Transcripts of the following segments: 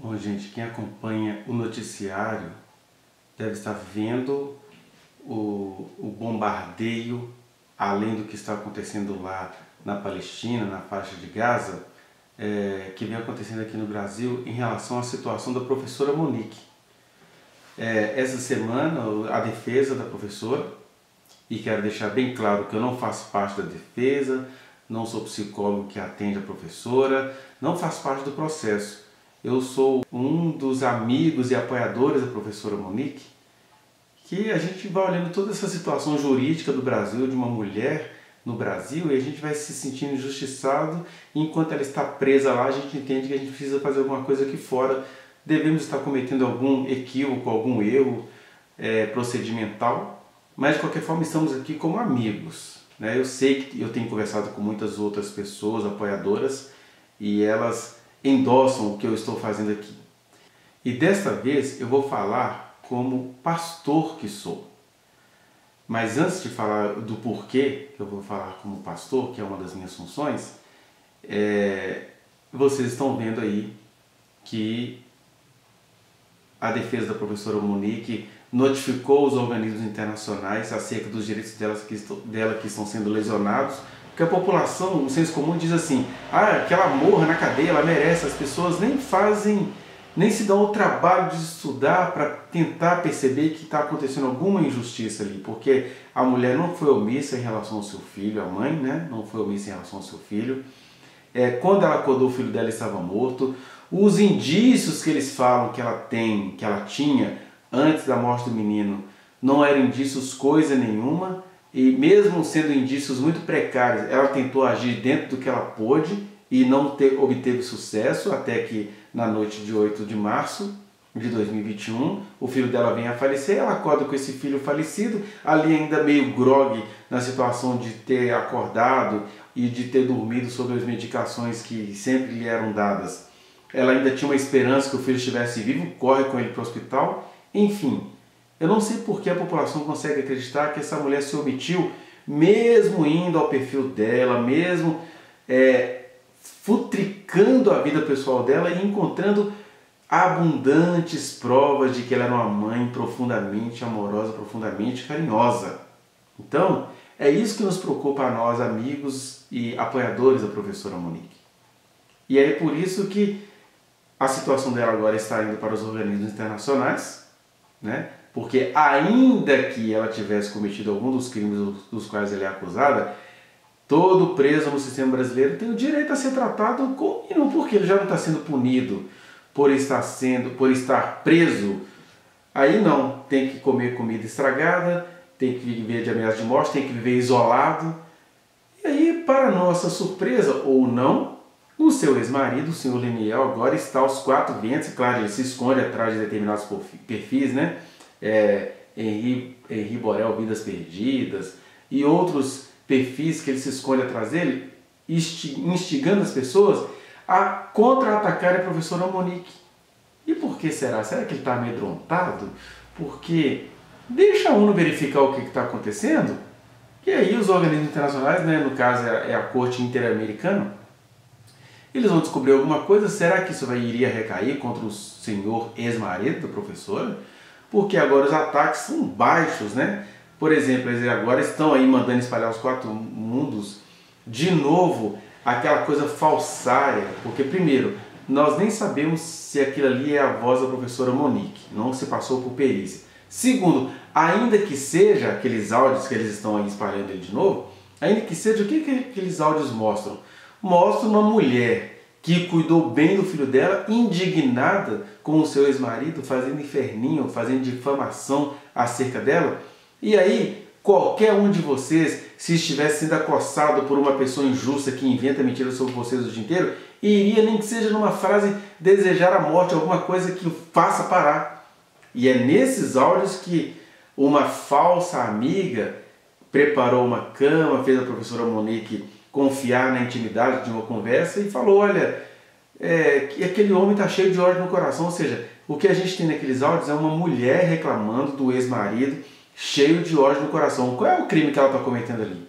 Bom, gente, quem acompanha o noticiário deve estar vendo o bombardeio, além do que está acontecendo lá na Palestina, na faixa de Gaza, que vem acontecendo aqui no Brasil em relação à situação da professora Monique. Essa semana, a defesa da professora, e quero deixar bem claro que eu não faço parte da defesa, não sou psicólogo que atende a professora, não faço parte do processo. Eu sou um dos amigos e apoiadores da professora Monique, que a gente vai olhando toda essa situação jurídica do Brasil, de uma mulher no Brasil, e a gente vai se sentindo injustiçado, e enquanto ela está presa lá, a gente entende que a gente precisa fazer alguma coisa aqui fora, devemos estar cometendo algum equívoco, algum erro procedimental, mas de qualquer forma estamos aqui como amigos. Eu sei que eu tenho conversado com muitas outras pessoas, apoiadoras, e elas endossam o que eu estou fazendo aqui. E desta vez eu vou falar como pastor que sou. Mas antes de falar do porquê que eu vou falar como pastor, que é uma das minhas funções, vocês estão vendo aí que a defesa da professora Monique notificou os organismos internacionais acerca dos direitos dela que estão sendo lesionados, porque a população, o senso comum diz assim, que ela morra na cadeia, ela merece. As pessoas nem se dão o trabalho de estudar para tentar perceber que está acontecendo alguma injustiça ali, porque a mulher não foi omissa em relação ao seu filho, a mãe, não foi omissa em relação ao seu filho. Quando ela acordou, o filho dela estava morto. Os indícios que eles falam que ela tinha antes da morte do menino não eram indícios coisa nenhuma, e mesmo sendo indícios muito precários, ela tentou agir dentro do que ela pôde e não obteve sucesso, até que na noite de 8 de março de 2021, o filho dela vem a falecer, ela acorda com esse filho falecido, ali ainda meio grogue na situação de ter acordado e de ter dormido sobre as medicações que sempre lhe eram dadas. Ela ainda tinha uma esperança que o filho estivesse vivo, corre com ele para o hospital, enfim. Eu não sei por que a população consegue acreditar que essa mulher se omitiu, mesmo indo ao perfil dela, mesmo futricando a vida pessoal dela e encontrando abundantes provas de que ela era uma mãe profundamente amorosa, profundamente carinhosa. Então, é isso que nos preocupa a nós, amigos e apoiadores da professora Monique. E é por isso que a situação dela agora está indo para os organismos internacionais, porque ainda que ela tivesse cometido algum dos crimes dos quais ela é acusada, todo preso no sistema brasileiro tem o direito a ser tratado como mínimo, porque ele já não está sendo punido por estar preso. Aí não, tem que comer comida estragada, tem que viver de ameaça de morte, tem que viver isolado. E aí, para nossa surpresa, ou não, o seu ex-marido, o senhor Leniel, agora está aos quatro ventos. Claro, ele se esconde atrás de determinados perfis, Henri Borel, Vidas Perdidas, e outros perfis que ele se esconde atrás dele, instigando as pessoas a contra-atacar a professora Monique. E por que será? Será que ele está amedrontado? Porque deixa a ONU verificar o que está acontecendo, e aí os organismos internacionais, no caso é a Corte Interamericana, eles vão descobrir alguma coisa. Será que isso iria recair contra o senhor ex-marido da professora? Porque agora os ataques são baixos, Por exemplo, eles agora estão aí mandando espalhar os quatro mundos de novo aquela coisa falsária, porque primeiro, nós nem sabemos se aquilo ali é a voz da professora Monique, não se passou por perícia. Segundo, ainda que seja aqueles áudios que eles estão aí espalhando ele de novo, ainda que seja, o que aqueles áudios mostram? Mostram uma mulher que cuidou bem do filho dela, indignada com o seu ex-marido, fazendo inferninho, fazendo difamação acerca dela. E aí, qualquer um de vocês, se estivesse sendo acossado por uma pessoa injusta que inventa mentiras sobre vocês o dia inteiro, iria, nem que seja numa frase, desejar a morte, alguma coisa que o faça parar. E é nesses áudios que uma falsa amiga preparou uma cama, fez a professora Monique confiar na intimidade de uma conversa e falou, olha, que aquele homem está cheio de ódio no coração. Ou seja, o que a gente tem naqueles áudios é uma mulher reclamando do ex-marido, cheio de ódio no coração. Qual é o crime que ela está cometendo ali?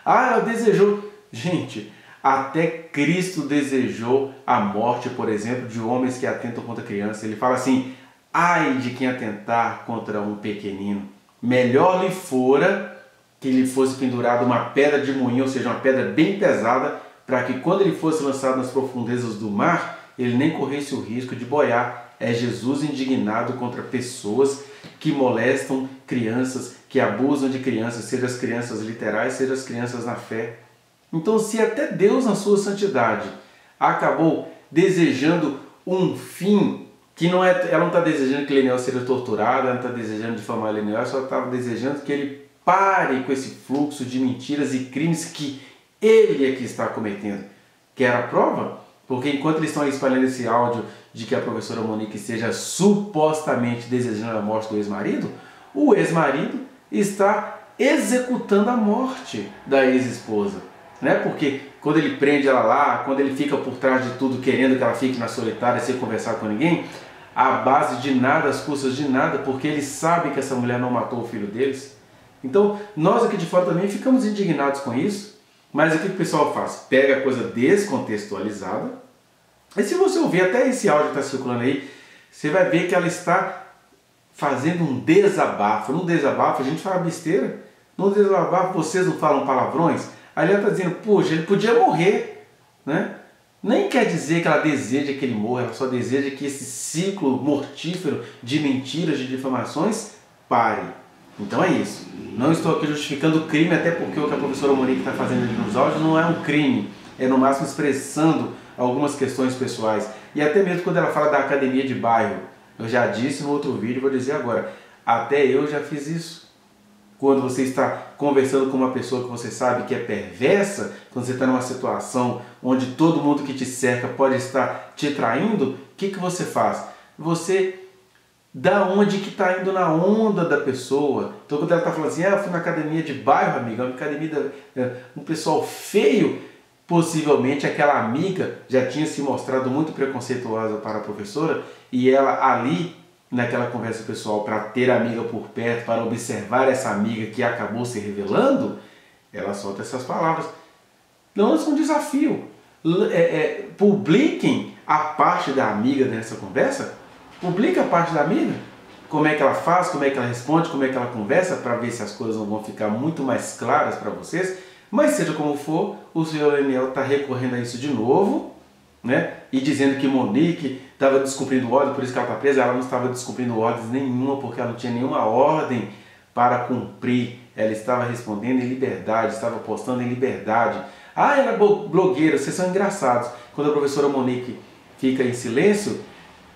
Ela desejou... Gente, Até Cristo desejou a morte, por exemplo, de homens que atentam contra crianças. Ele fala assim: ai de quem atentar contra um pequenino. Melhor lhe fora que lhe fosse pendurado uma pedra de moinho, ou seja, uma pedra bem pesada, para que quando ele fosse lançado nas profundezas do mar, ele nem corresse o risco de boiar. É Jesus indignado contra pessoas que molestam crianças, que abusam de crianças, seja as crianças literais, seja as crianças na fé. Então, se até Deus, na sua santidade, acabou desejando um fim, que não é, ela não está desejando que Leniel seja torturado, ela não está desejando difamar Leniel, ela só estava desejando que ele pare com esse fluxo de mentiras e crimes que ele é que está cometendo. Quer a prova? Porque enquanto eles estão espalhando esse áudio de que a professora Monique esteja supostamente desejando a morte do ex-marido, o ex-marido está executando a morte da ex-esposa. Né? Porque quando ele prende ela lá, quando ele fica por trás de tudo querendo que ela fique na solitária sem conversar com ninguém, à base de nada, às custas de nada, porque ele sabe que essa mulher não matou o filho deles. Então nós aqui de fora também ficamos indignados com isso, mas o que o pessoal faz? Pega a coisa descontextualizada, e se você ouvir, até esse áudio que está circulando aí, você vai ver que ela está fazendo um desabafo. Num desabafo a gente fala besteira, num desabafo vocês não falam palavrões. Aí ela está dizendo, poxa, ele podia morrer, né? Nem quer dizer que ela deseja que ele morra, ela só deseja que esse ciclo mortífero de mentiras, de difamações, pare. Então é isso. Não estou aqui justificando o crime, até porque o que a professora Monique está fazendo ali nos áudios não é um crime, é no máximo expressando algumas questões pessoais. E até mesmo quando ela fala da academia de bairro, eu já disse no outro vídeo, vou dizer agora, até eu já fiz isso. Quando você está conversando com uma pessoa que você sabe que é perversa, quando você está numa situação onde todo mundo que te cerca pode estar te traindo, o que você faz? Você dá onde que está indo na onda da pessoa. Então quando ela está falando assim, eu fui na academia de bairro, amiga, uma academia um pessoal feio, possivelmente aquela amiga já tinha se mostrado muito preconceituosa para a professora e ela ali, naquela conversa pessoal, para ter a amiga por perto, para observar essa amiga que acabou se revelando, ela solta essas palavras. Lança um desafio. Publiquem a parte da amiga nessa conversa. Publica a parte da amiga. Como é que ela faz, como é que ela responde, como é que ela conversa, para ver se as coisas não vão ficar muito mais claras para vocês. Mas seja como for, o senhor Leniel está recorrendo a isso de novo, né? E dizendo que Monique estava descumprindo ordem, por isso que ela está presa. Ela não estava descumprindo ordens nenhuma, porque ela não tinha nenhuma ordem para cumprir. Ela estava respondendo em liberdade, estava postando em liberdade. Ah, ela é blogueira, vocês são engraçados. Quando a professora Monique fica em silêncio,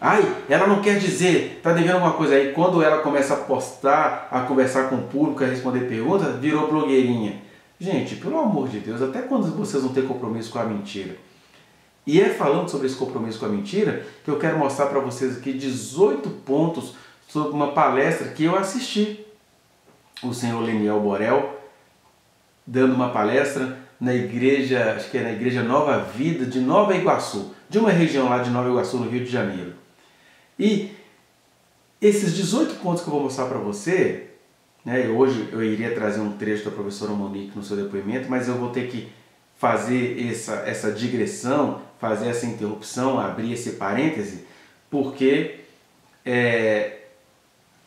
ai, ela não quer dizer, está devendo alguma coisa. Aí quando ela começa a postar, a conversar com o público, a responder perguntas, virou blogueirinha. Gente, pelo amor de Deus, até quando vocês vão ter compromisso com a mentira? E é falando sobre esse compromisso com a mentira que eu quero mostrar para vocês aqui 18 pontos sobre uma palestra que eu assisti. O senhor Leniel Borel dando uma palestra na igreja, acho que é na igreja Nova Vida de Nova Iguaçu, de uma região lá de Nova Iguaçu, no Rio de Janeiro. E esses 18 pontos que eu vou mostrar para você, né, hoje eu iria trazer um trecho da professora Monique no seu depoimento, mas eu vou ter que fazer essa digressão, fazer essa interrupção, abrir esse parêntese, porque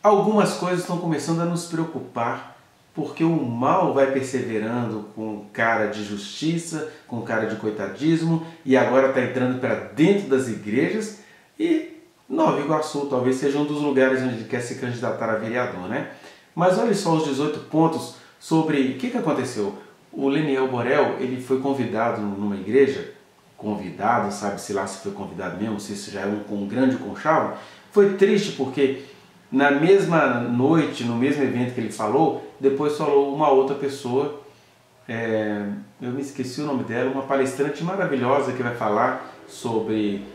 algumas coisas estão começando a nos preocupar, porque o mal vai perseverando com cara de justiça, com cara de coitadismo, e agora está entrando para dentro das igrejas, e Nova Iguaçu talvez seja um dos lugares onde ele quer se candidatar a vereador, né? Mas olha só os 18 pontos sobre o que aconteceu. O Leniel Borel, ele foi convidado numa igreja, convidado, sabe-se lá se foi convidado mesmo, se isso já é um grande conchavo. Foi triste porque na mesma noite, no mesmo evento que ele falou, depois falou uma outra pessoa, eu me esqueci o nome dela, uma palestrante maravilhosa que vai falar sobre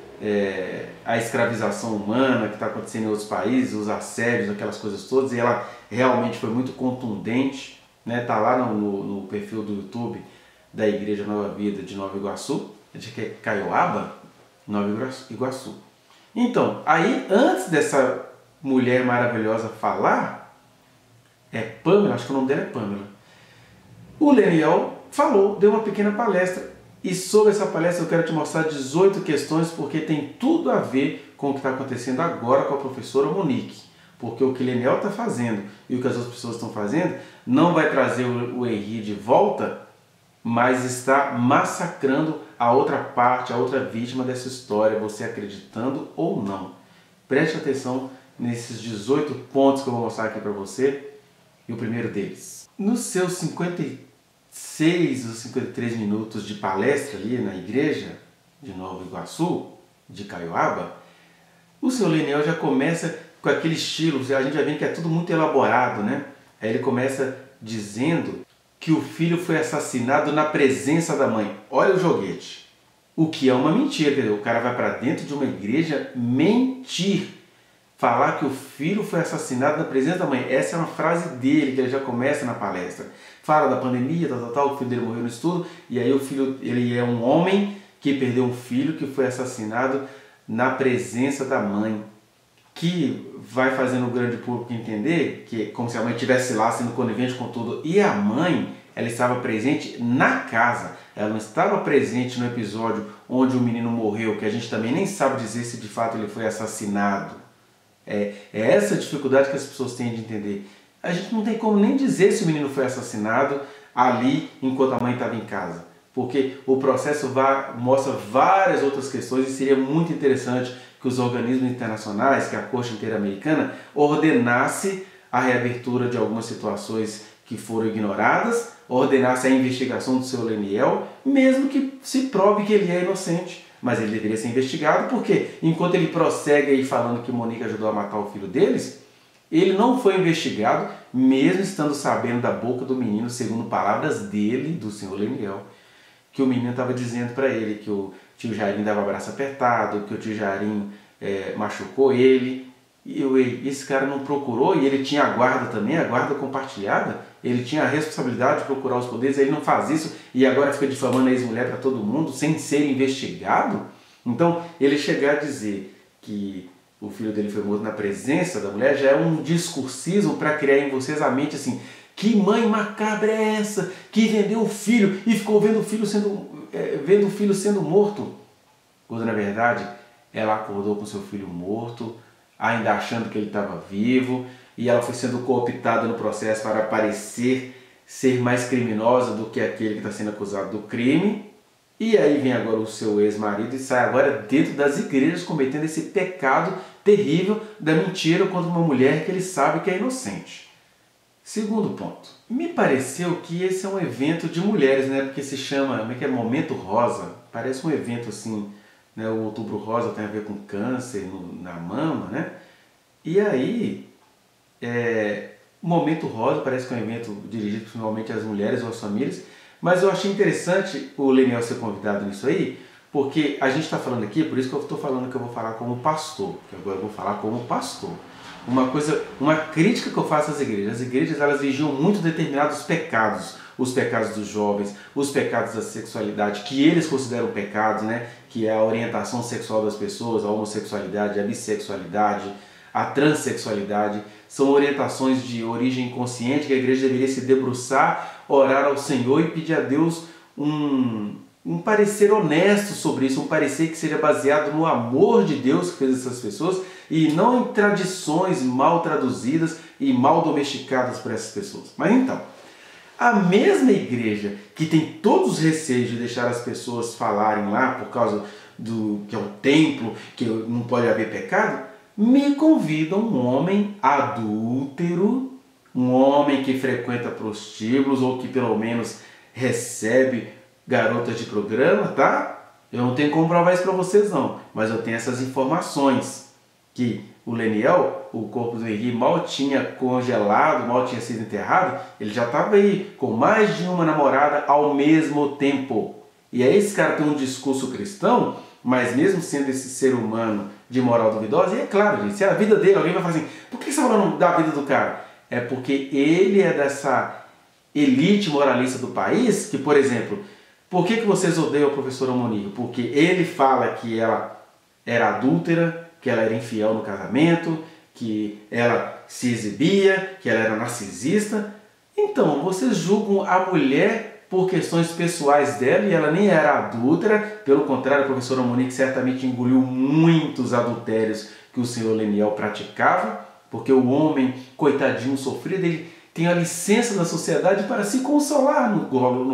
a escravização humana que está acontecendo em outros países, os assédios, aquelas coisas todas, e ela realmente foi muito contundente, né? Tá lá no perfil do YouTube da Igreja Nova Vida de Nova Iguaçu, acho que é Caioaba, Nova Iguaçu. Então, aí antes dessa mulher maravilhosa falar, Pamela, acho que o nome dela é Pamela, o Leniel falou, deu uma pequena palestra E sobre essa palestra eu quero te mostrar 18 questões porque tem tudo a ver com o que está acontecendo agora com a professora Monique. Porque o que Leniel está fazendo e o que as outras pessoas estão fazendo não vai trazer o Henri de volta, mas está massacrando a outra parte, a outra vítima dessa história, você acreditando ou não. Preste atenção nesses 18 pontos que eu vou mostrar aqui para você. E o primeiro deles. Nos seus 56 ou 53 minutos de palestra ali na igreja de Nova Iguaçu, de Caioaba, o seu Leniel já começa com aquele estilo, a gente já vê que é tudo muito elaborado, né? Aí ele começa dizendo que o filho foi assassinado na presença da mãe. Olha o joguete. O que é uma mentira, entendeu? O cara vai para dentro de uma igreja mentir. Falar que o filho foi assassinado na presença da mãe. Essa é uma frase dele, que ele já começa na palestra. Fala da pandemia, tal, o filho dele morreu no estudo, e aí o filho, ele é um homem que perdeu um filho que foi assassinado na presença da mãe. Que vai fazendo o grande público entender que como se a mãe estivesse lá sendo conivente com tudo. E a mãe, ela estava presente na casa. Ela não estava presente no episódio onde o menino morreu, que a gente também nem sabe dizer se de fato ele foi assassinado. É essa dificuldade que as pessoas têm de entender. A gente não tem como nem dizer se o menino foi assassinado ali enquanto a mãe estava em casa. Porque o processo mostra várias outras questões e seria muito interessante que os organismos internacionais, que a Corte Interamericana, ordenasse a reabertura de algumas situações que foram ignoradas, ordenasse a investigação do seu Leniel, mesmo que se prove que ele é inocente. Mas ele deveria ser investigado porque, enquanto ele prossegue aí falando que Monique ajudou a matar o filho deles, ele não foi investigado, mesmo estando sabendo da boca do menino, segundo palavras dele, do senhor Leniel, que o menino estava dizendo para ele que o tio Jairinho dava abraço apertado, que o tio Jairinho machucou ele. E esse cara não procurou, e ele tinha a guarda também, a guarda compartilhada, ele tinha a responsabilidade de procurar os poderes, ele não faz isso e agora fica difamando a ex-mulher para todo mundo sem ser investigado. Então, ele chegar a dizer que o filho dele foi morto na presença da mulher já é um discursismo para criar em vocês a mente assim: que mãe macabra é essa que vendeu o filho e ficou vendo o filho sendo morto? Quando na verdade ela acordou com seu filho morto, ainda achando que ele estava vivo, e ela foi sendo cooptada no processo para parecer ser mais criminosa do que aquele que está sendo acusado do crime. E aí vem agora o seu ex-marido e sai agora dentro das igrejas cometendo esse pecado terrível da mentira contra uma mulher que ele sabe que é inocente. Segundo ponto, me pareceu que esse é um evento de mulheres, né? Porque se chama, como é que é, Momento Rosa. Parece um evento assim, né? O Outubro Rosa tem a ver com câncer na mama, né? E aí, Momento Rosa parece que é um evento dirigido principalmente às mulheres ou às famílias, mas eu achei interessante o Leniel ser convidado nisso aí, porque a gente está falando aqui, por isso que eu estou falando que eu vou falar como pastor, que agora eu vou falar como pastor. Uma crítica que eu faço às igrejas. As igrejas, elas vigiam muito determinados pecados, os pecados dos jovens, os pecados da sexualidade, que eles consideram pecados, né? Que é a orientação sexual das pessoas, a homossexualidade, a bissexualidade, a transexualidade. São orientações de origem inconsciente que a igreja deveria se debruçar, orar ao Senhor e pedir a Deus um parecer honesto sobre isso, um parecer que seja baseado no amor de Deus que fez essas pessoas e não em tradições mal traduzidas e mal domesticadas por essas pessoas. Mas então, a mesma igreja que tem todos os receios de deixar as pessoas falarem lá por causa do que é o templo, que não pode haver pecado, me convida um homem adúltero, um homem que frequenta prostíbulos ou que pelo menos recebe garotas de programa, tá? Eu não tenho como provar isso para vocês não, mas eu tenho essas informações que o Leniel, o corpo do Henri, mal tinha congelado, mal tinha sido enterrado, ele já estava aí com mais de uma namorada ao mesmo tempo. E aí esse cara tem um discurso cristão, mas mesmo sendo esse ser humano de moral duvidosa, e é claro, gente, se é a vida dele, alguém vai falar assim, por que você está falando da vida do cara? É porque ele é dessa elite moralista do país, que, por exemplo, por que vocês odeiam a professora Monique? Porque ele fala que ela era adúltera, que ela era infiel no casamento, que ela se exibia, que ela era narcisista. Então, vocês julgam a mulher por questões pessoais dela, e ela nem era adúltera, pelo contrário, a professora Monique certamente engoliu muitos adultérios que o senhor Leniel praticava, porque o homem, coitadinho, sofrido, ele tem a licença da sociedade para se consolar no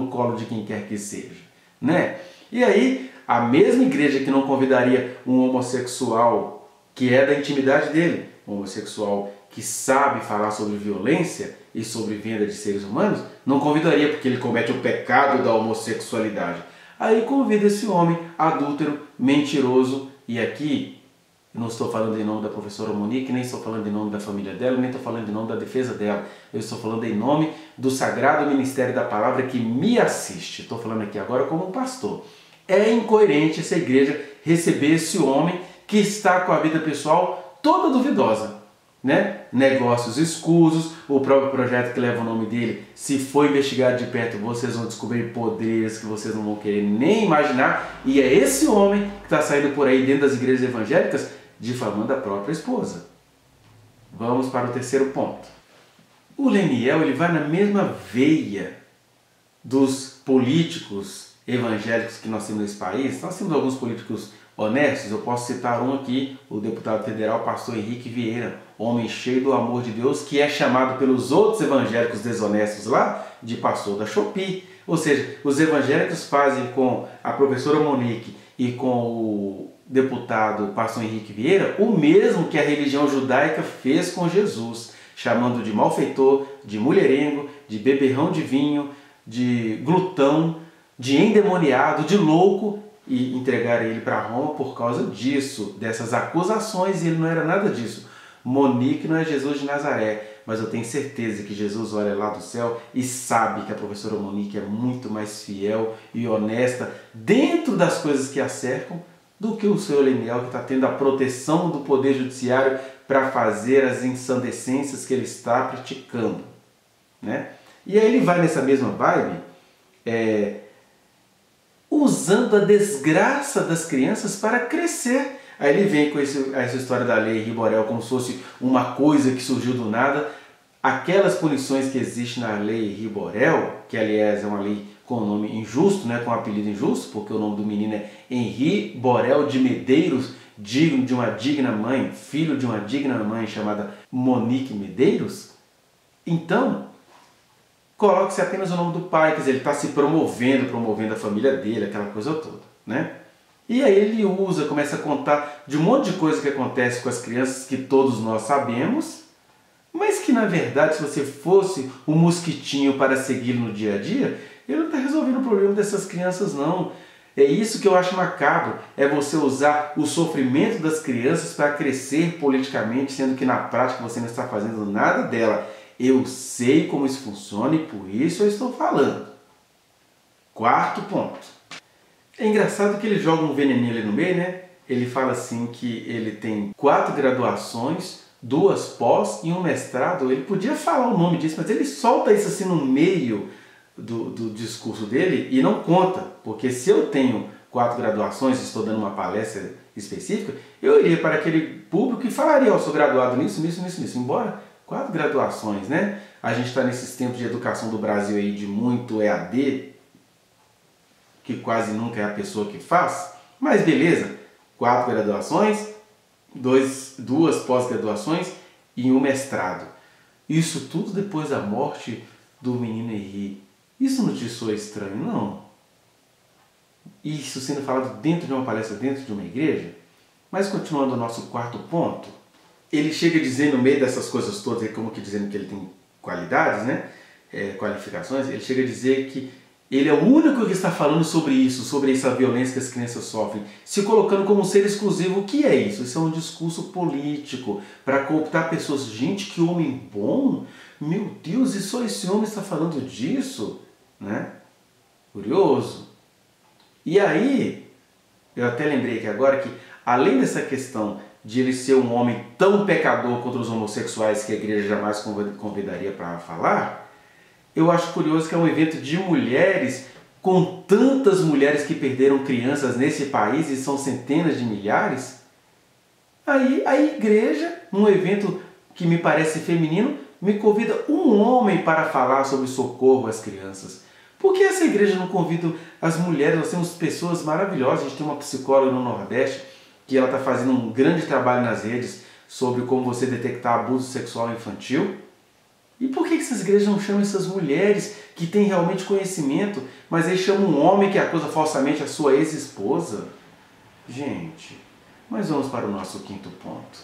colo de quem quer que seja, né? E aí, a mesma igreja que não convidaria um homossexual que é da intimidade dele, um homossexual que sabe falar sobre violência e sobre venda de seres humanos, não convidaria porque ele comete o pecado da homossexualidade. Aí convida esse homem adúltero, mentiroso, e aqui não estou falando em nome da professora Monique, nem estou falando em nome da família dela, nem estou falando em nome da defesa dela. Eu estou falando em nome do Sagrado Ministério da Palavra que me assiste. Estou falando aqui agora como um pastor. É incoerente essa igreja receber esse homem que está com a vida pessoal toda duvidosa, né? Negócios escusos, o próprio projeto que leva o nome dele, se for investigado de perto, vocês vão descobrir poderes que vocês não vão querer nem imaginar, e é esse homem que está saindo por aí dentro das igrejas evangélicas difamando a própria esposa. Vamos para o terceiro ponto. O Leniel, ele vai na mesma veia dos políticos evangélicos que nós temos nesse país. Nós temos alguns políticos honestos, eu posso citar um aqui, o deputado federal pastor Henrique Vieira, homem cheio do amor de Deus, que é chamado pelos outros evangélicos desonestos lá de pastor da Shopee. Ou seja, os evangélicos fazem com a professora Monique e com o deputado pastor Henrique Vieira o mesmo que a religião judaica fez com Jesus, chamando de malfeitor, de mulherengo, de beberrão de vinho, de glutão, de endemoniado, de louco, e entregar ele para Roma por causa disso, dessas acusações, e ele não era nada disso. Monique não é Jesus de Nazaré, mas eu tenho certeza que Jesus olha lá do céu e sabe que a professora Monique é muito mais fiel e honesta dentro das coisas que a cercam do que o senhor Leniel, que está tendo a proteção do poder judiciário para fazer as ensandecências que ele está praticando, né? E aí ele vai nessa mesma vibe, usando a desgraça das crianças para crescer. Aí ele vem com essa história da lei Riborel como se fosse uma coisa que surgiu do nada. Aquelas punições que existem na lei Riborel, que aliás é uma lei com nome injusto, né, com apelido injusto, porque o nome do menino é Henri Borel de Medeiros, digno de uma digna mãe, filho de uma digna mãe chamada Monique Medeiros. Então, coloque-se apenas o nome do pai, quer dizer, ele está se promovendo a família dele, aquela coisa toda, né? E aí ele começa a contar de um monte de coisa que acontece com as crianças que todos nós sabemos, mas que na verdade, se você fosse um mosquitinho para segui-lo no dia a dia, ele não está resolvendo o problema dessas crianças não. É isso que eu acho macabro, é você usar o sofrimento das crianças para crescer politicamente, sendo que na prática você não está fazendo nada dela. Eu sei como isso funciona e por isso eu estou falando. Quarto ponto. É engraçado que ele joga um veneninho ali no meio, né? Ele fala assim que ele tem 4 graduações, 2 pós e um mestrado. Ele podia falar o nome disso, mas ele solta isso assim no meio do discurso dele e não conta. Porque se eu tenho 4 graduações e estou dando uma palestra específica, eu iria para aquele público e falaria, eu sou graduado nisso. Embora 4 graduações, né? A gente está nesses tempos de educação do Brasil aí de muito EAD, que quase nunca é a pessoa que faz, mas beleza, 4 graduações, 2 pós-graduações e um mestrado. Isso tudo depois da morte do menino Henri. Isso não te soa estranho, não? Isso sendo falado dentro de uma palestra, dentro de uma igreja? Mas continuando o nosso quarto ponto, ele chega a dizer no meio dessas coisas todas, como que dizendo que ele tem qualidades, né? Qualificações, ele chega a dizer que ele é o único que está falando sobre isso, sobre essa violência que as crianças sofrem, se colocando como um ser exclusivo. O que é isso? Isso é um discurso político para cooptar pessoas. Gente, que homem bom! Meu Deus, e só esse homem está falando disso? Né? Curioso. E aí, eu até lembrei aqui agora que, além dessa questão de ele ser um homem tão pecador contra os homossexuais que a igreja jamais convidaria para falar, eu acho curioso que é um evento de mulheres, com tantas mulheres que perderam crianças nesse país, e são centenas de milhares. Aí a igreja, num evento que me parece feminino, me convida um homem para falar sobre socorro às crianças. Por que essa igreja não convida as mulheres? Nós temos pessoas maravilhosas, a gente tem uma psicóloga no Nordeste que ela está fazendo um grande trabalho nas redes sobre como você detectar abuso sexual infantil. E por que essas igrejas não chamam essas mulheres que têm realmente conhecimento, mas aí chamam um homem que acusa falsamente a sua ex-esposa? Gente, mas vamos para o nosso quinto ponto.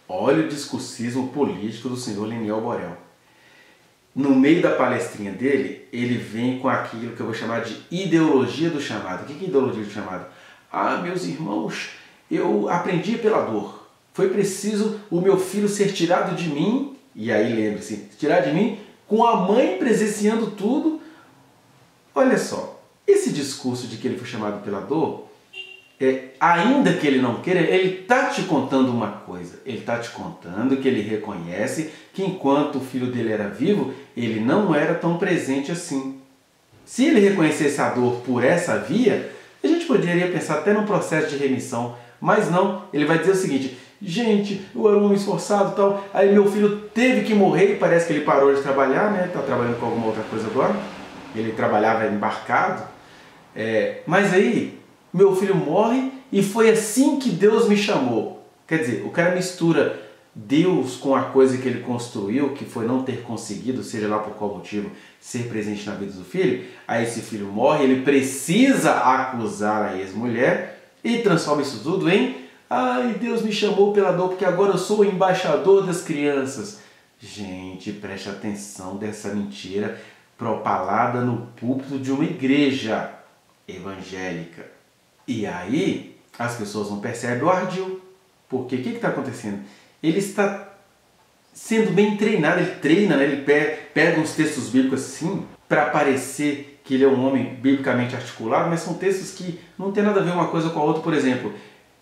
Olha o discursismo político do senhor Leniel Borel. No meio da palestrinha dele, ele vem com aquilo que eu vou chamar de ideologia do chamado. O que é ideologia do chamado? Ah, meus irmãos, eu aprendi pela dor. Foi preciso o meu filho ser tirado de mim, e aí lembre-se, tirar de mim com a mãe presenciando tudo. Olha só, esse discurso de que ele foi chamado pela dor, ainda que ele não queira, ele está te contando uma coisa. Ele está te contando que ele reconhece que enquanto o filho dele era vivo, ele não era tão presente assim. Se ele reconhecesse a dor por essa via, a gente poderia pensar até num processo de remissão. Mas não, ele vai dizer o seguinte: gente, eu era um homem esforçado e tal, aí meu filho teve que morrer e parece que ele parou de trabalhar, né? Está trabalhando com alguma outra coisa agora. Ele trabalhava embarcado. Mas aí, meu filho morre e foi assim que Deus me chamou. Quer dizer, o cara mistura Deus com a coisa que ele construiu, que foi não ter conseguido, seja lá por qual motivo, ser presente na vida do filho. Aí esse filho morre, ele precisa acusar a ex-mulher e transforma isso tudo em: ai, Deus me chamou pela dor porque agora eu sou o embaixador das crianças. Gente, preste atenção dessa mentira propalada no púlpito de uma igreja evangélica. E aí as pessoas não percebem o ardil. Porque o que está acontecendo? Ele está sendo bem treinado, ele treina, né? Ele pega uns textos bíblicos assim para parecer que ele é um homem biblicamente articulado, mas são textos que não tem nada a ver uma coisa com a outra. Por exemplo,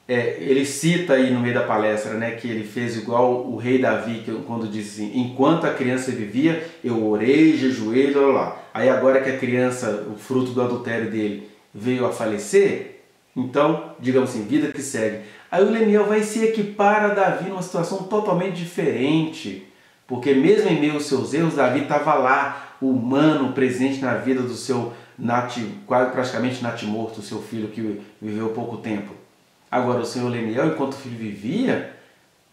ele cita aí no meio da palestra, né, que ele fez igual o rei Davi, quando disse assim: enquanto a criança vivia, eu orei, jejuei, lá, lá. Aí agora que a criança, o fruto do adultério dele, veio a falecer, então, digamos assim, vida que segue. Aí o Leniel vai se equipar a Davi numa situação totalmente diferente, porque mesmo em meio aos seus erros, Davi estava lá, humano, presente na vida do seu quase praticamente natimorto, seu filho que viveu pouco tempo. Agora, o senhor Leniel, enquanto o filho vivia,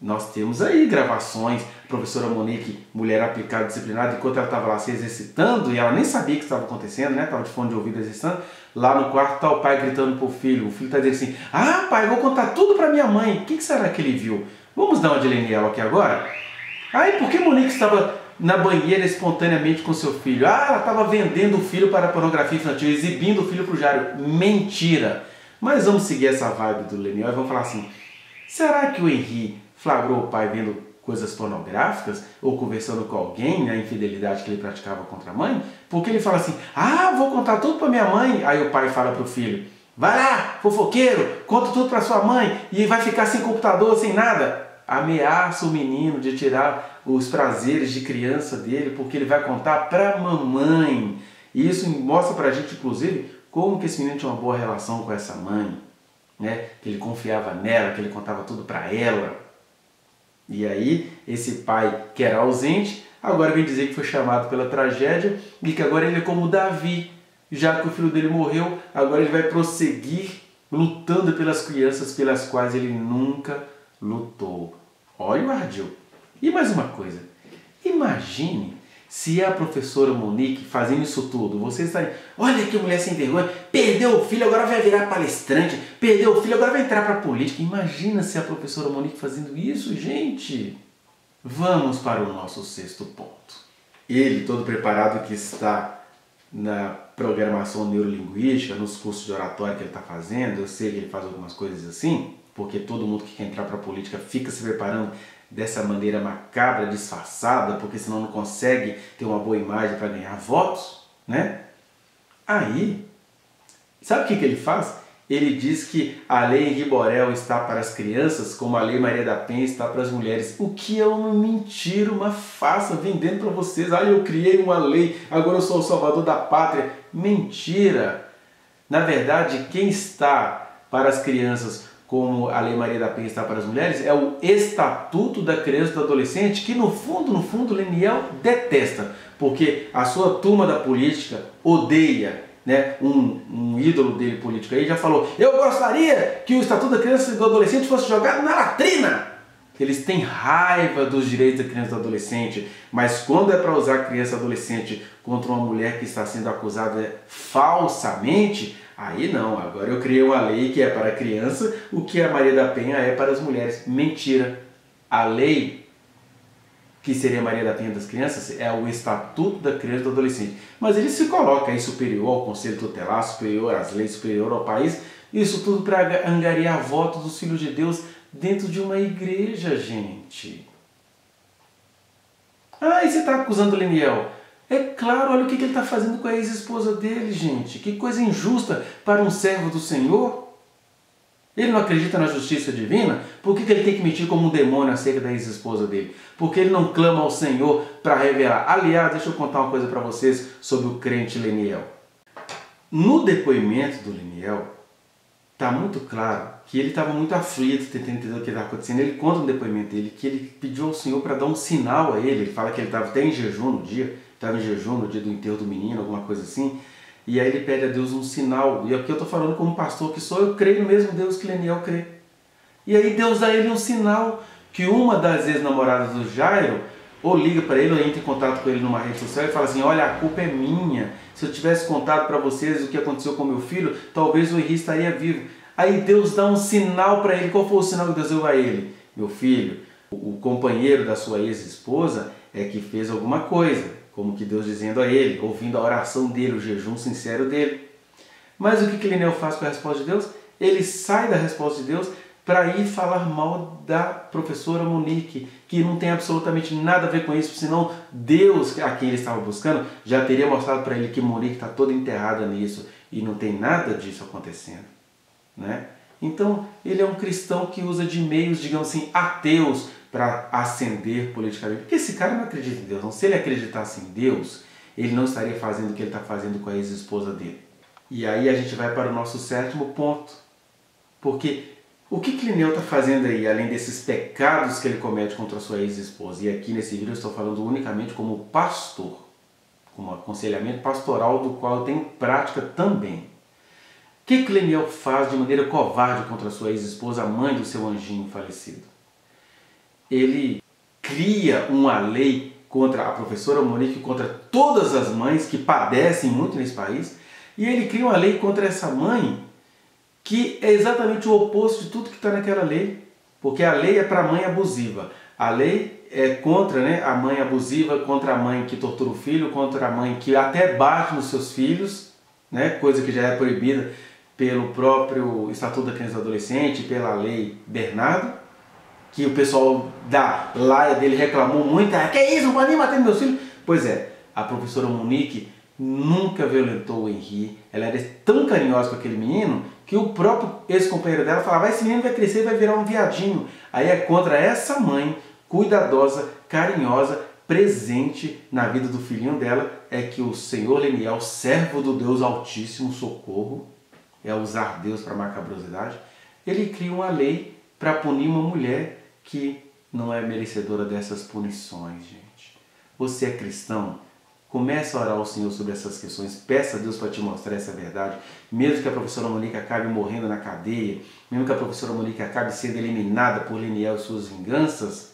nós temos aí gravações, a professora Monique, mulher aplicada, disciplinada, enquanto ela estava lá se exercitando, e ela nem sabia o que estava acontecendo, né? Estava de fone de ouvido exercitando, lá no quarto está o pai gritando para o filho está dizendo assim: ah, pai, eu vou contar tudo para minha mãe. O que será que ele viu? Vamos dar uma de Leniel aqui agora? Aí, por que Monique estava na banheira espontaneamente com seu filho? Ah, ela estava vendendo o filho para a pornografia infantil, exibindo o filho para o Jário. Mentira! Mas vamos seguir essa vibe do Leniel e vamos falar assim: será que o Henri flagrou o pai vendo coisas pornográficas ou conversando com alguém, a infidelidade que ele praticava contra a mãe? Porque ele fala assim: ah, vou contar tudo para minha mãe. Aí o pai fala para o filho: vai lá, fofoqueiro, conta tudo para sua mãe e vai ficar sem computador, sem nada. Ameaça o menino de tirar os prazeres de criança dele porque ele vai contar para a mamãe. E isso mostra para a gente, inclusive, como que esse menino tinha uma boa relação com essa mãe, né? Que ele confiava nela, que ele contava tudo para ela. E aí, esse pai que era ausente, agora vem dizer que foi chamado pela tragédia e que agora ele é como Davi. Já que o filho dele morreu, agora ele vai prosseguir lutando pelas crianças pelas quais ele nunca lutou. Olha o ardil. E mais uma coisa, imagine se é a professora Monique fazendo isso tudo, vocês estarem: olha que mulher sem vergonha, perdeu o filho, agora vai virar palestrante, perdeu o filho, agora vai entrar para a política. Imagina se é a professora Monique fazendo isso, gente. Vamos para o nosso sexto ponto. Ele, todo preparado que está na programação neurolinguística, nos cursos de oratória que ele está fazendo, eu sei que ele faz algumas coisas assim, porque todo mundo que quer entrar para a política fica se preparando dessa maneira macabra, disfarçada, porque senão não consegue ter uma boa imagem para ganhar votos, né? Aí, sabe o que ele faz? Ele diz que a lei Henri Borel está para as crianças, como a lei Maria da Penha está para as mulheres. O que é uma mentira, uma farsa, vendendo para vocês: ah, eu criei uma lei, agora eu sou o salvador da pátria. Mentira! Na verdade, quem está para as crianças como a Lei Maria da Penha está para as mulheres, é o Estatuto da Criança e do Adolescente, que no fundo, Leniel detesta, porque a sua turma da política odeia, né? Um ídolo dele político aí já falou: eu gostaria que o Estatuto da Criança e do Adolescente fosse jogado na latrina. Eles têm raiva dos direitos da criança e do adolescente, mas quando é para usar a criança e adolescente contra uma mulher que está sendo acusada falsamente, aí não. Agora eu criei uma lei que é para a criança, o que a Maria da Penha é para as mulheres. Mentira. A lei que seria Maria da Penha das crianças é o Estatuto da Criança e do Adolescente. Mas ele se coloca aí superior ao Conselho Tutelar, superior às leis, superior ao país. Isso tudo para angariar votos dos filhos de Deus dentro de uma igreja, gente. Ah, e você está acusando o Leniel? É claro, olha o que ele está fazendo com a ex-esposa dele, gente. Que coisa injusta para um servo do Senhor. Ele não acredita na justiça divina? Por que ele tem que mentir como um demônio acerca da ex-esposa dele? Porque ele não clama ao Senhor para revelar. Aliás, deixa eu contar uma coisa para vocês sobre o crente Leniel. No depoimento do Leniel, está muito claro que ele estava muito aflito, tentando entender o que estava acontecendo. Ele conta no depoimento dele que ele pediu ao Senhor para dar um sinal a ele. Ele fala que ele estava até em jejum no dia, estava em jejum no dia do enterro do menino, alguma coisa assim. E aí ele pede a Deus um sinal. E aqui eu estou falando como pastor que sou, eu creio no mesmo Deus que Leniel crê. E aí Deus dá a ele um sinal que uma das ex-namoradas do Jairo ou liga para ele, ou entra em contato com ele numa rede social e fala assim: olha, a culpa é minha. Se eu tivesse contado para vocês o que aconteceu com meu filho, talvez o Henri estaria vivo. Aí Deus dá um sinal para ele. Qual foi o sinal que Deus deu a ele? Meu filho, o companheiro da sua ex-esposa é que fez alguma coisa. Como que Deus dizendo a ele, ouvindo a oração dele, o jejum sincero dele. Mas o que Leniel faz com a resposta de Deus? Ele sai da resposta de Deus para ir falar mal da professora Monique, que não tem absolutamente nada a ver com isso, senão Deus, a quem ele estava buscando, já teria mostrado para ele que Monique está toda enterrada nisso e não tem nada disso acontecendo, né? Então, ele é um cristão que usa de meios, digamos assim, ateus para ascender politicamente. Porque esse cara não acredita em Deus. Não. Se ele acreditasse em Deus, ele não estaria fazendo o que ele está fazendo com a ex-esposa dele. E aí a gente vai para o nosso sétimo ponto. Porque o que Leniel está fazendo aí, além desses pecados que ele comete contra a sua ex-esposa? E aqui nesse vídeo eu estou falando unicamente como pastor, como aconselhamento pastoral do qual eu tenho prática também. O que Leniel faz de maneira covarde contra a sua ex-esposa, a mãe do seu anjinho falecido? Ele cria uma lei contra a professora Monique, contra todas as mães que padecem muito nesse país, e ele cria uma lei contra essa mãe que é exatamente o oposto de tudo que está naquela lei, porque a lei é para a mãe abusiva. A lei é contra, né, a mãe abusiva, contra a mãe que tortura o filho, contra a mãe que até bate nos seus filhos, né, coisa que já é proibida pelo próprio Estatuto da Criança e do Adolescente, pela Lei Bernardo, que o pessoal da laia dele reclamou muito. Que isso, não pode nem bater nos meus filhos. Pois é, a professora Monique nunca violentou o Henri. Ela era tão carinhosa com aquele menino que o próprio ex-companheiro dela falava: esse menino vai crescer e vai virar um viadinho. Aí é contra essa mãe cuidadosa, carinhosa, presente na vida do filhinho dela, é que o Senhor Leniel, servo do Deus Altíssimo, socorro, é usar Deus para macabrosidade, ele cria uma lei para punir uma mulher que não é merecedora dessas punições, gente. Você é cristão? Comece a orar ao Senhor sobre essas questões, peça a Deus para te mostrar essa verdade, mesmo que a professora Monique acabe morrendo na cadeia, mesmo que a professora Monique acabe sendo eliminada por Leniel e suas vinganças,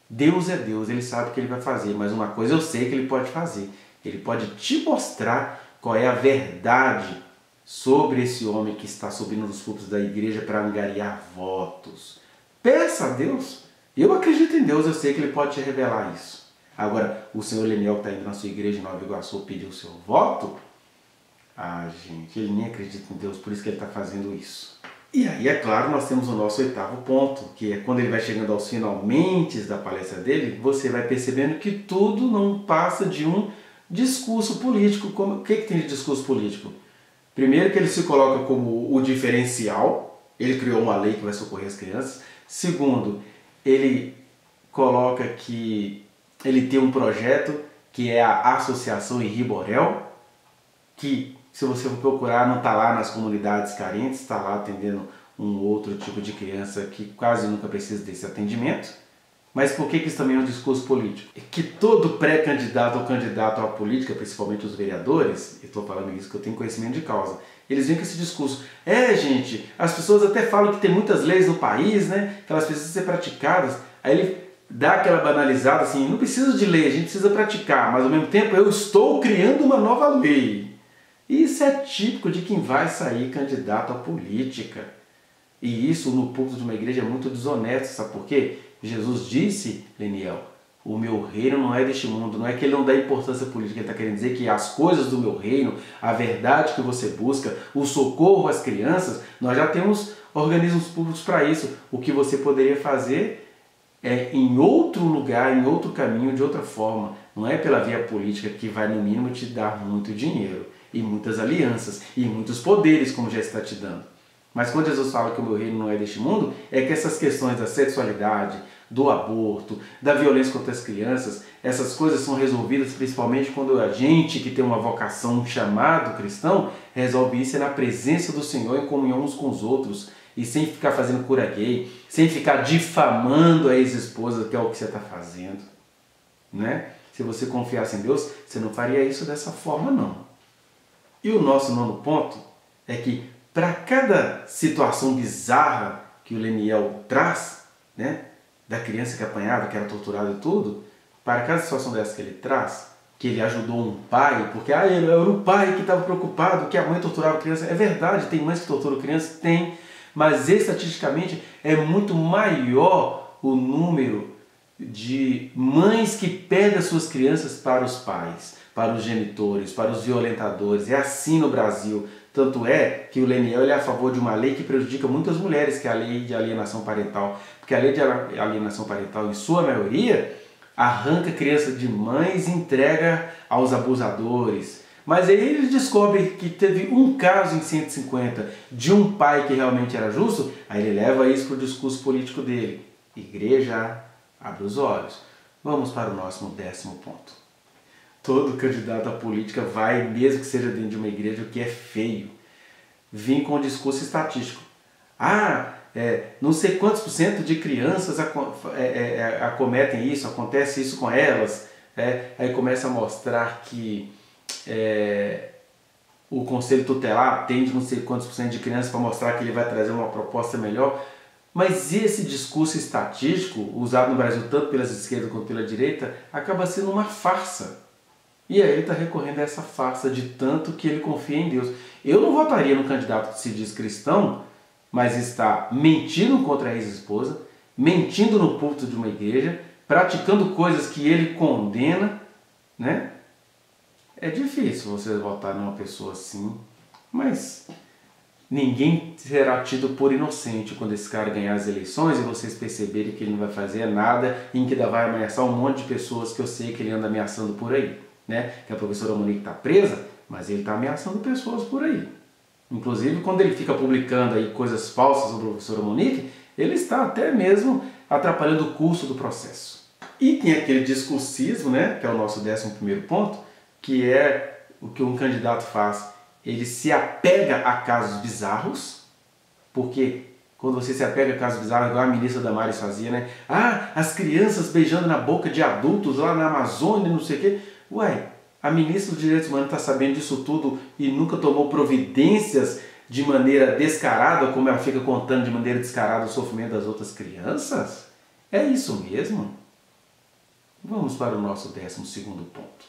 Deus é Deus, Ele sabe o que Ele vai fazer, mas uma coisa eu sei que Ele pode fazer, Ele pode te mostrar qual é a verdade sobre esse homem que está subindo nos púlpitos da igreja para angariar votos. Peça a Deus. Eu acredito em Deus, eu sei que Ele pode te revelar isso. Agora, o senhor Leniel que está indo na sua igreja em Nova Iguaçu pedir o seu voto? Ah, gente, ele nem acredita em Deus, por isso que ele está fazendo isso. E aí, é claro, nós temos o nosso oitavo ponto, que é quando ele vai chegando aos finalmente da palestra dele, você vai percebendo que tudo não passa de um discurso político. O que tem de discurso político? Primeiro, que ele se coloca como o diferencial, ele criou uma lei que vai socorrer as crianças. Segundo, ele coloca que ele tem um projeto que é a Associação Henri Borel, que, se você for procurar, não está lá nas comunidades carentes, está lá atendendo um outro tipo de criança que quase nunca precisa desse atendimento. Mas por que isso também é um discurso político? É que todo pré-candidato ou candidato à política, principalmente os vereadores, eu estou falando isso que eu tenho conhecimento de causa, eles vêm com esse discurso. Gente, as pessoas até falam que tem muitas leis no país, né? Que elas precisam ser praticadas. Aí ele dá aquela banalizada assim, não precisa de lei, a gente precisa praticar, mas ao mesmo tempo eu estou criando uma nova lei. Isso é típico de quem vai sair candidato à política. E isso no púlpito de uma igreja é muito desonesto, sabe por quê? Jesus disse, Leniel, o meu reino não é deste mundo, não é que ele não dá importância política, ele está querendo dizer que as coisas do meu reino, a verdade que você busca, o socorro às crianças, nós já temos organismos públicos para isso. O que você poderia fazer é em outro lugar, em outro caminho, de outra forma. Não é pela via política que vai no mínimo te dar muito dinheiro, e muitas alianças, e muitos poderes, como já está te dando. Mas quando Jesus fala que o meu reino não é deste mundo, é que essas questões da sexualidade, do aborto, da violência contra as crianças, essas coisas são resolvidas principalmente quando a gente que tem uma vocação, um chamado cristão, resolve isso na presença do Senhor, em comunhão uns com os outros, e sem ficar fazendo cura gay, sem ficar difamando a ex-esposa, que é o que você está fazendo. Né? Se você confiasse em Deus, você não faria isso dessa forma, não. E o nosso nono ponto é que para cada situação bizarra que o Leniel traz, né, da criança que apanhava, que era torturada e tudo, para cada situação dessa que ele traz, que ele ajudou um pai, porque ele era o pai que estava preocupado que a mãe torturava a criança. É verdade, tem mães que torturam crianças? Tem, mas estatisticamente é muito maior o número de mães que perdem as suas crianças para os pais, para os genitores, para os violentadores. É assim no Brasil. Tanto é que o Leniel é a favor de uma lei que prejudica muitas mulheres, que é a lei de alienação parental. Porque a lei de alienação parental, em sua maioria, arranca a criança de mães e entrega aos abusadores. Mas aí ele descobre que teve um caso em 150 de um pai que realmente era justo, aí ele leva isso para o discurso político dele. Igreja, abre os olhos. Vamos para o nosso 10º ponto. Todo candidato à política vai, mesmo que seja dentro de uma igreja, o que é feio, vir com um discurso estatístico. Não sei quantos por cento de crianças acometem isso, acontece isso com elas. Aí começa a mostrar que o Conselho Tutelar atende não sei quantos por cento de crianças para mostrar que ele vai trazer uma proposta melhor. Mas esse discurso estatístico, usado no Brasil tanto pelas esquerdas quanto pela direita, acaba sendo uma farsa. E aí ele está recorrendo a essa farsa de tanto que ele confia em Deus. Eu não votaria no candidato que se diz cristão, mas está mentindo contra a ex-esposa, mentindo no púlpito de uma igreja, praticando coisas que ele condena, né? É difícil você votar numa pessoa assim, mas ninguém será tido por inocente quando esse cara ganhar as eleições e vocês perceberem que ele não vai fazer nada e que ainda vai ameaçar um monte de pessoas que eu sei que ele anda ameaçando por aí. Né? Que a professora Monique está presa, mas ele está ameaçando pessoas por aí. Inclusive, quando ele fica publicando aí coisas falsas sobre a professora Monique, ele está até mesmo atrapalhando o curso do processo. E tem aquele discursismo, né, que é o nosso 11º ponto, que é o que um candidato faz. Ele se apega a casos bizarros, porque quando você se apega a casos bizarros, igual a ministra Damares fazia, né? As crianças beijando na boca de adultos lá na Amazônia, não sei o quê. Uai, a ministra dos Direitos Humanos está sabendo disso tudo e nunca tomou providências de maneira descarada, como ela fica contando de maneira descarada o sofrimento das outras crianças? É isso mesmo? Vamos para o nosso 12º ponto.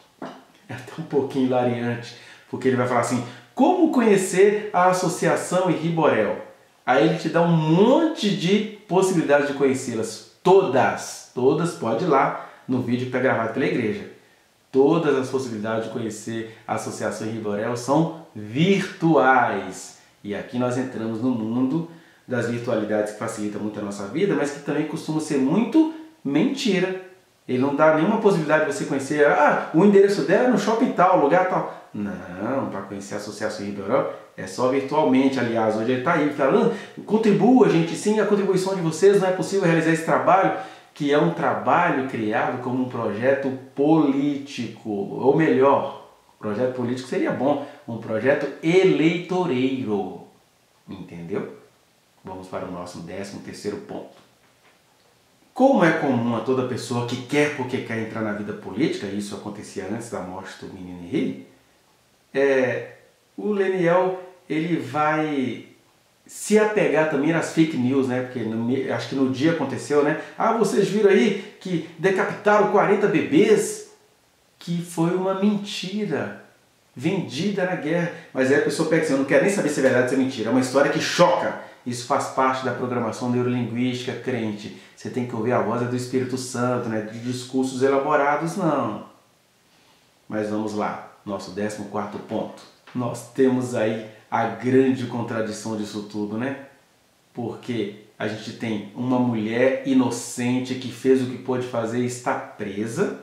É até um pouquinho hilariante, porque ele vai falar assim, como conhecer a Associação Henri Borel? Aí ele te dá um monte de possibilidades de conhecê-las. Todas, pode ir lá no vídeo que está gravado pela igreja. Todas as possibilidades de conhecer a Associação Henri Borel são virtuais. E aqui nós entramos no mundo das virtualidades que facilita muito a nossa vida, mas que também costuma ser muito mentira. Ele não dá nenhuma possibilidade de você conhecer, o endereço dela é no shopping tal, lugar tal. Não, para conhecer a Associação Henri Borel é só virtualmente. Aliás, hoje ele está aí falando, contribua, gente, sem a contribuição de vocês não é possível realizar esse trabalho, que é um trabalho criado como um projeto político, ou melhor, projeto político seria bom, um projeto eleitoreiro, entendeu? Vamos para o nosso 13º ponto. Como é comum a toda pessoa que quer porque quer entrar na vida política, isso acontecia antes da morte do menino Henri, o Leniel ele vai se apegar também nas fake news, né? Porque acho que no dia aconteceu, né? Ah, vocês viram aí que decapitaram 40 bebês? Que foi uma mentira vendida na guerra. Mas aí a pessoa pega assim, eu não quero nem saber se é verdade ou se é mentira. É uma história que choca. Isso faz parte da programação neurolinguística crente. Você tem que ouvir a voz do Espírito Santo, né? De discursos elaborados, não. Mas vamos lá, nosso 14º ponto. Nós temos aí a grande contradição disso tudo, né? Porque a gente tem uma mulher inocente que fez o que pôde fazer e está presa,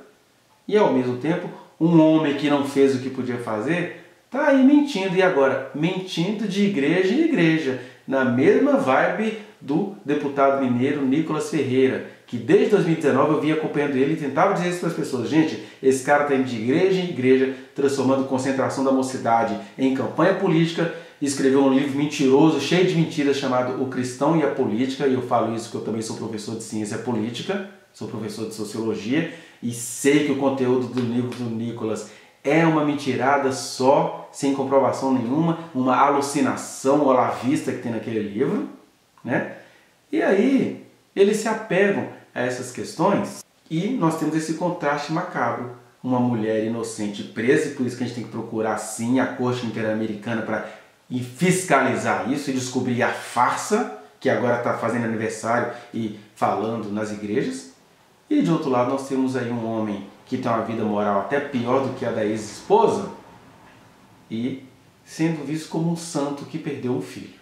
e ao mesmo tempo um homem que não fez o que podia fazer está aí mentindo. E agora? Mentindo de igreja em igreja, na mesma vibe do deputado mineiro Nicolas Ferreira, que desde 2019 eu vinha acompanhando ele e tentava dizer isso para as pessoas. Gente, esse cara está indo de igreja em igreja, transformando concentração da mocidade em campanha política. Escreveu um livro mentiroso, cheio de mentiras, chamado O Cristão e a Política, e eu falo isso porque eu também sou professor de ciência política, sou professor de sociologia, e sei que o conteúdo do livro do Nicolas é uma mentirada só, sem comprovação nenhuma, uma alucinação olavista que tem naquele livro, né? E aí eles se apegam a essas questões e nós temos esse contraste macabro. Uma mulher inocente presa, e por isso que a gente tem que procurar sim a Corte Interamericana para fiscalizar isso e descobrir a farsa que agora está fazendo aniversário e falando nas igrejas. E de outro lado nós temos aí um homem que tem uma vida moral até pior do que a da ex-esposa e sendo visto como um santo que perdeu um filho.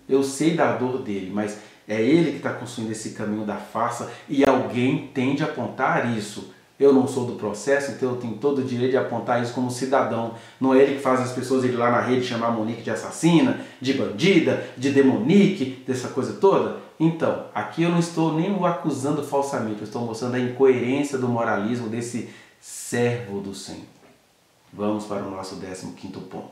Eu sei da dor dele, mas é ele que está construindo esse caminho da farsa e alguém tem de apontar isso. Eu não sou do processo, então eu tenho todo o direito de apontar isso como cidadão. Não é ele que faz as pessoas irem lá na rede chamar a Monique de assassina, de bandida, de demonique, dessa coisa toda. Então, aqui eu não estou nem o acusando falsamente, eu estou mostrando a incoerência do moralismo desse servo do Senhor. Vamos para o nosso 15º ponto.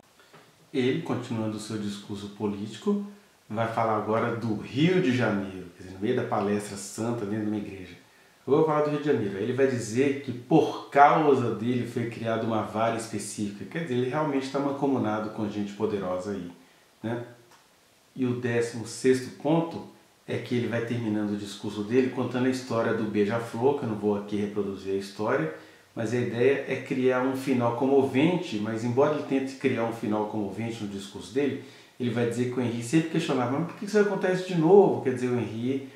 Ele, continuando o seu discurso político, vai falar agora do Rio de Janeiro, quer dizer, no meio da palestra santa dentro de uma igreja. Eu vou falar do Rio de Janeiro. Ele vai dizer que por causa dele foi criada uma vara específica. Quer dizer, ele realmente está mancomunado com gente poderosa aí, né? E o 16º ponto é que ele vai terminando o discurso dele contando a história do Beija-Flor, que eu não vou aqui reproduzir a história, mas a ideia é criar um final comovente, mas embora ele tente criar um final comovente no discurso dele, ele vai dizer que o Henri sempre questionava, mas por que isso acontece de novo? Quer dizer, o Henri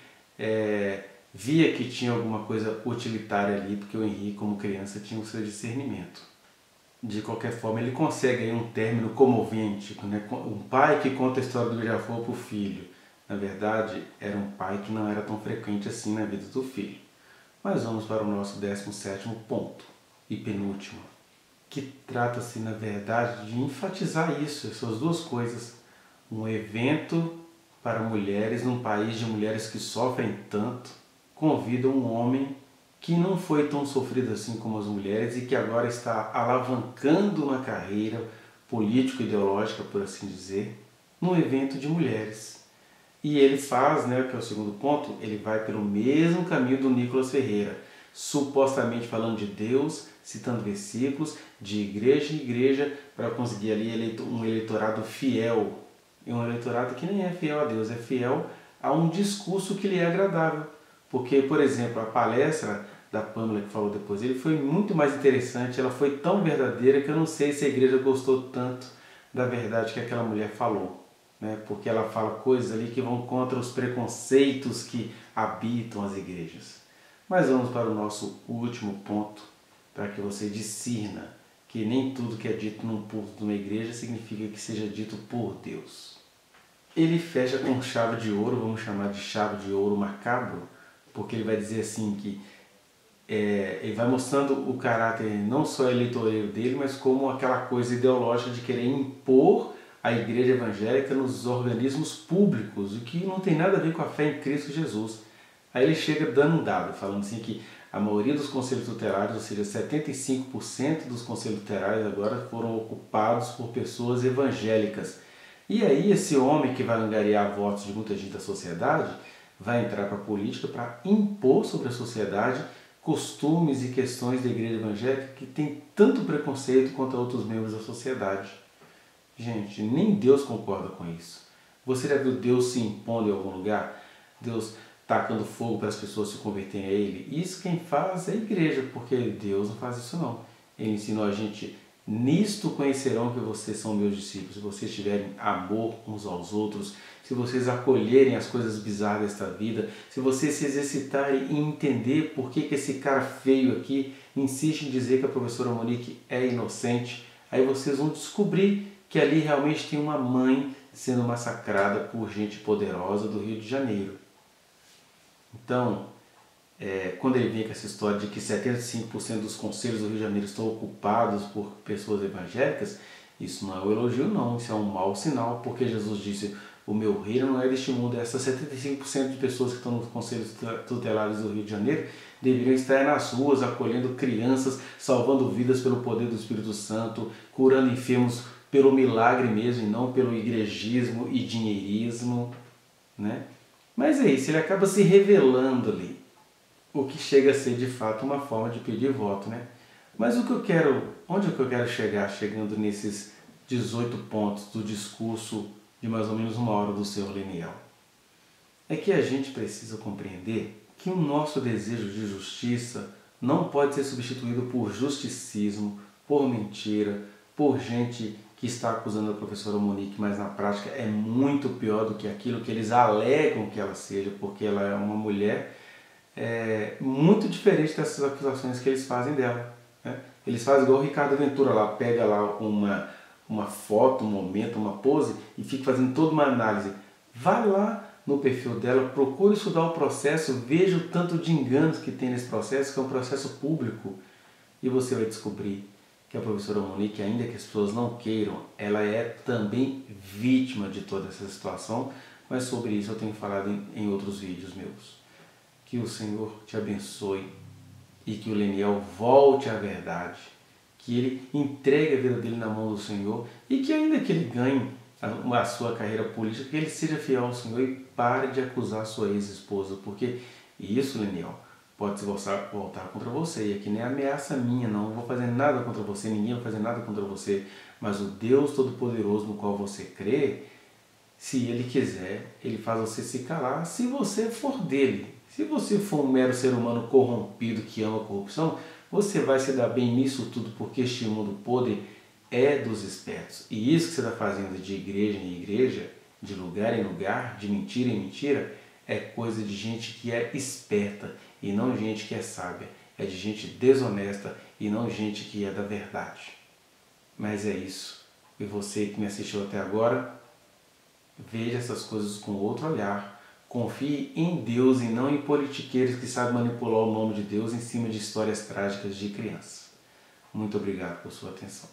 via que tinha alguma coisa utilitária ali, porque o Henri, como criança, tinha o seu discernimento. De qualquer forma, ele consegue aí um término comovente, né? Um pai que conta a história do Beija-Flor para o filho. Na verdade, era um pai que não era tão frequente assim na vida do filho. Mas vamos para o nosso 17º ponto, e penúltimo, que trata-se, na verdade, de enfatizar isso, essas duas coisas. Um evento para mulheres num país de mulheres que sofrem tanto, convida um homem que não foi tão sofrido assim como as mulheres e que agora está alavancando uma carreira político-ideológica, por assim dizer, num evento de mulheres. E ele faz, né, que é o segundo ponto, ele vai pelo mesmo caminho do Nicolas Ferreira, supostamente falando de Deus, citando versículos, de igreja em igreja, para conseguir ali um eleitorado fiel. E um eleitorado que nem é fiel a Deus, é fiel a um discurso que lhe é agradável. Porque, por exemplo, a palestra da Pamela que falou depois dele foi muito mais interessante, ela foi tão verdadeira que eu não sei se a igreja gostou tanto da verdade que aquela mulher falou, né? Porque ela fala coisas ali que vão contra os preconceitos que habitam as igrejas. Mas vamos para o nosso último ponto, para que você discirna que nem tudo que é dito num púlpito de uma igreja significa que seja dito por Deus. Ele fecha com chave de ouro, vamos chamar de chave de ouro macabro, porque ele vai dizer assim que ele vai mostrando o caráter não só eleitoreiro dele, mas como aquela coisa ideológica de querer impor a igreja evangélica nos organismos públicos, o que não tem nada a ver com a fé em Cristo Jesus. Aí ele chega dando um dado, falando assim que a maioria dos conselhos tutelários, ou seja, 75% dos conselhos tutelários agora foram ocupados por pessoas evangélicas. E aí esse homem que vai angariar votos de muita gente da sociedade vai entrar para a política para impor sobre a sociedade costumes e questões da igreja evangélica que tem tanto preconceito quanto outros membros da sociedade. Gente, nem Deus concorda com isso. Você já viu Deus se impondo em algum lugar? Deus tacando fogo para as pessoas se converterem a Ele? Isso quem faz é a igreja, porque Deus não faz isso não. Ele ensinou a gente: nisto conhecerão que vocês são meus discípulos, se vocês tiverem amor uns aos outros, se vocês acolherem as coisas bizarras desta vida, se vocês se exercitarem em entender por que esse cara feio aqui insiste em dizer que a professora Monique é inocente, aí vocês vão descobrir que ali realmente tem uma mãe sendo massacrada por gente poderosa do Rio de Janeiro. Então, quando ele vem com essa história de que 75% dos conselhos do Rio de Janeiro estão ocupados por pessoas evangélicas, isso não é um elogio não, isso é um mau sinal, porque Jesus disse: o meu reino não é deste mundo. Essas 75% de pessoas que estão nos conselhos tutelares do Rio de Janeiro deveriam estar nas ruas, acolhendo crianças, salvando vidas pelo poder do Espírito Santo, curando enfermos pelo milagre mesmo e não pelo igrejismo e dinheirismo, né? Mas é isso, ele acaba se revelando ali, o que chega a ser de fato uma forma de pedir voto, né? Mas onde é que eu quero chegar, chegando nesses 18 pontos do discurso de mais ou menos uma hora do Senhor Leniel? É que a gente precisa compreender que o nosso desejo de justiça não pode ser substituído por justicismo, por mentira, por gente que está acusando a professora Monique, mas na prática é muito pior do que aquilo que eles alegam que ela seja, porque ela é uma mulher muito diferente dessas acusações que eles fazem dela, né? Eles fazem igual o Ricardo Ventura lá, pega lá uma foto, um momento, uma pose e fica fazendo toda uma análise. Vai lá no perfil dela, procure estudar o processo, veja o tanto de enganos que tem nesse processo, que é um processo público, e você vai descobrir que a professora Monique, ainda que as pessoas não queiram, ela é também vítima de toda essa situação, mas sobre isso eu tenho falado em outros vídeos meus. Que o Senhor te abençoe e que o Leniel volte à verdade, que ele entregue a vida dele na mão do Senhor e que ainda que ele ganhe a sua carreira política, que ele seja fiel ao Senhor e pare de acusar sua ex-esposa, porque isso, Leniel, pode se voltar contra você, e aqui nem é ameaça minha, não vou fazer nada contra você, ninguém vai fazer nada contra você, mas o Deus Todo-Poderoso no qual você crê, se Ele quiser, Ele faz você se calar, se você for dele. Se você for um mero ser humano corrompido que ama a corrupção, você vai se dar bem nisso tudo, porque este mundo podre é dos espertos. E isso que você está fazendo de igreja em igreja, de lugar em lugar, de mentira em mentira, é coisa de gente que é esperta e não gente que é sábia. É de gente desonesta e não gente que é da verdade. Mas é isso. E você que me assistiu até agora, veja essas coisas com outro olhar. Confie em Deus e não em politiqueiros que sabem manipular o nome de Deus em cima de histórias trágicas de crianças. Muito obrigado por sua atenção.